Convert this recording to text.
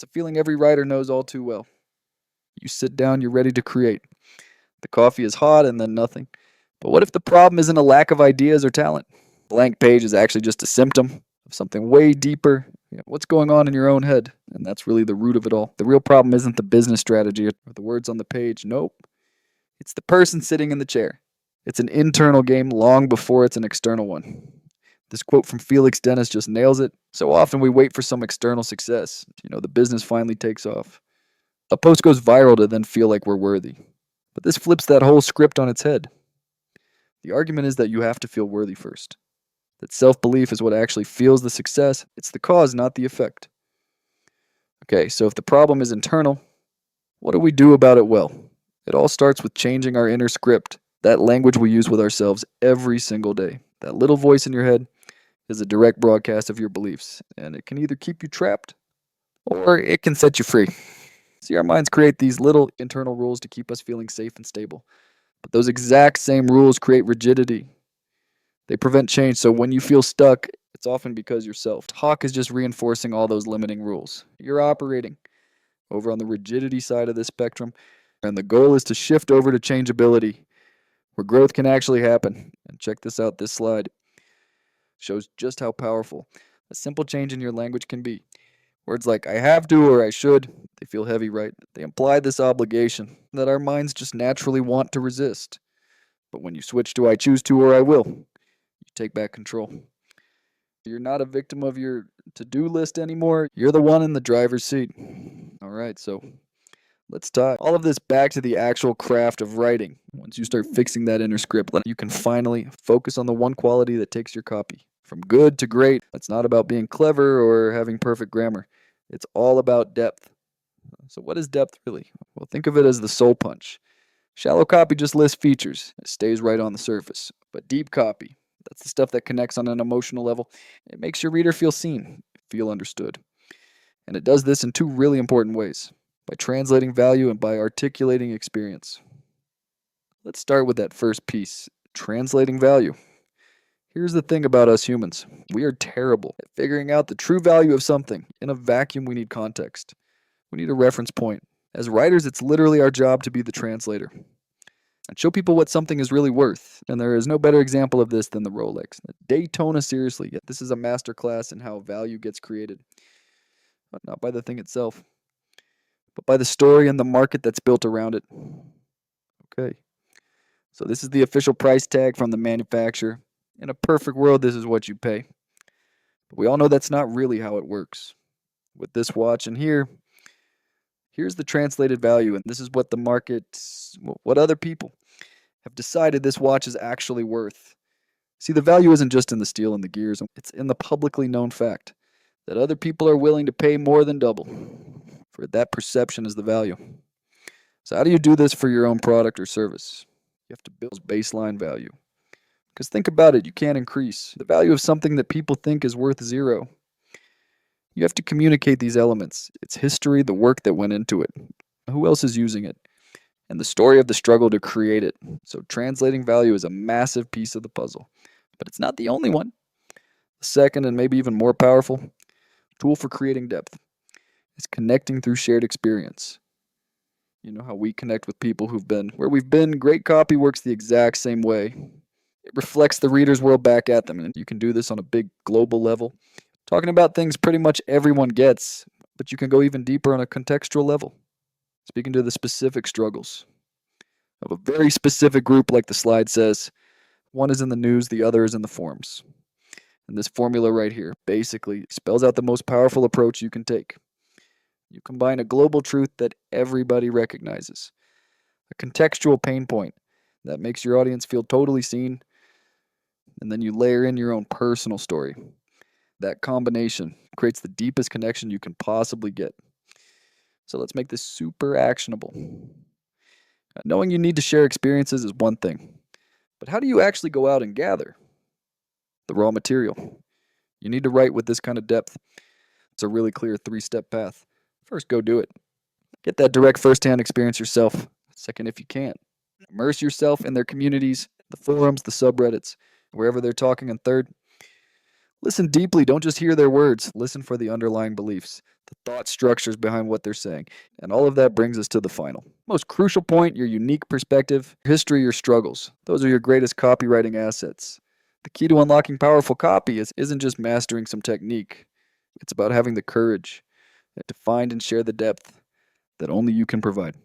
It's a feeling every writer knows all too well. You sit down, you're ready to create. The coffee is hot and then nothing. But what if the problem isn't a lack of ideas or talent? Blank page is actually just a symptom of something way deeper. What's going on in your own head? And that's really the root of it all. The real problem isn't the business strategy or the words on the page. Nope. It's the person sitting in the chair. It's an internal game long before it's an external one. This quote from Felix Dennis just nails it. So often we wait for some external success. The business finally takes off. A post goes viral to then feel like we're worthy. But this flips that whole script on its head. The argument is that you have to feel worthy first. That self-belief is what actually fuels the success. It's the cause, not the effect. Okay, so if the problem is internal, what do we do about it? Well, it all starts with changing our inner script, that language we use with ourselves every single day. That little voice in your head is a direct broadcast of your beliefs, and it can either keep you trapped or it can set you free. See, our minds create these little internal rules to keep us feeling safe and stable. But those exact same rules create rigidity. They prevent change, so when you feel stuck, it's often because your self-talk is just reinforcing all those limiting rules. You're operating over on the rigidity side of this spectrum, and the goal is to shift over to changeability, where growth can actually happen. And check this out, this slide shows just how powerful a simple change in your language can be. Words like I have to or I should, they feel heavy, right? They imply this obligation that our minds just naturally want to resist. But when you switch to I choose to or I will, you take back control. You're not a victim of your to-do list anymore. You're the one in the driver's seat. All right, so let's tie all of this back to the actual craft of writing. Once you start fixing that inner script, you can finally focus on the one quality that takes your copy from good to great. It's not about being clever or having perfect grammar. It's all about depth. So what is depth really? Well, think of it as the soul punch. Shallow copy just lists features. It stays right on the surface. But deep copy, that's the stuff that connects on an emotional level. It makes your reader feel seen, feel understood. And it does this in two really important ways: by translating value and by articulating experience. Let's start with that first piece, translating value. Here's the thing about us humans. We are terrible at figuring out the true value of something. In a vacuum, we need context. We need a reference point. As writers, it's literally our job to be the translator and show people what something is really worth. And there is no better example of this than the Rolex. Daytona, seriously. This is a masterclass in how value gets created. But not by the thing itself, but by the story and the market that's built around it. Okay. So this is the official price tag from the manufacturer. In a perfect world, this is what you pay. But we all know that's not really how it works. With this watch and here's the translated value, and this is what the market, what other people have decided this watch is actually worth. See, the value isn't just in the steel and the gears, it's in the publicly known fact that other people are willing to pay more than double. For that perception is the value. So how do you do this for your own product or service? You have to build baseline value. Because think about it, you can't increase the value of something that people think is worth zero. You have to communicate these elements, its history, the work that went into it, who else is using it, and the story of the struggle to create it. So translating value is a massive piece of the puzzle, but it's not the only one. The second, and maybe even more powerful, tool for creating depth is connecting through shared experience. You know how we connect with people who've been where we've been. Great copy works the exact same way. It reflects the reader's world back at them, and you can do this on a big global level, talking about things pretty much everyone gets, but you can go even deeper on a contextual level, speaking to the specific struggles of a very specific group, like the slide says. One is in the news, the other is in the forums. And this formula right here basically spells out the most powerful approach you can take. You combine a global truth that everybody recognizes, a contextual pain point that makes your audience feel totally seen, and then you layer in your own personal story. That combination creates the deepest connection you can possibly get. So let's make this super actionable. Knowing you need to share experiences is one thing, but how do you actually go out and gather the raw material? You need to write with this kind of depth. It's a really clear 3-step path. First, go do it. Get that direct first-hand experience yourself. Second, if you can, immerse yourself in their communities, the forums, the subreddits, wherever they're talking. And third, Listen deeply, don't just hear their words. Listen for the underlying beliefs, the thought structures behind what they're saying. And all of that brings us to the final, most crucial point: your unique perspective, your history, your struggles. Those are your greatest copywriting assets. The key to unlocking powerful copy isn't just mastering some technique, it's about having the courage to find and share the depth that only you can provide.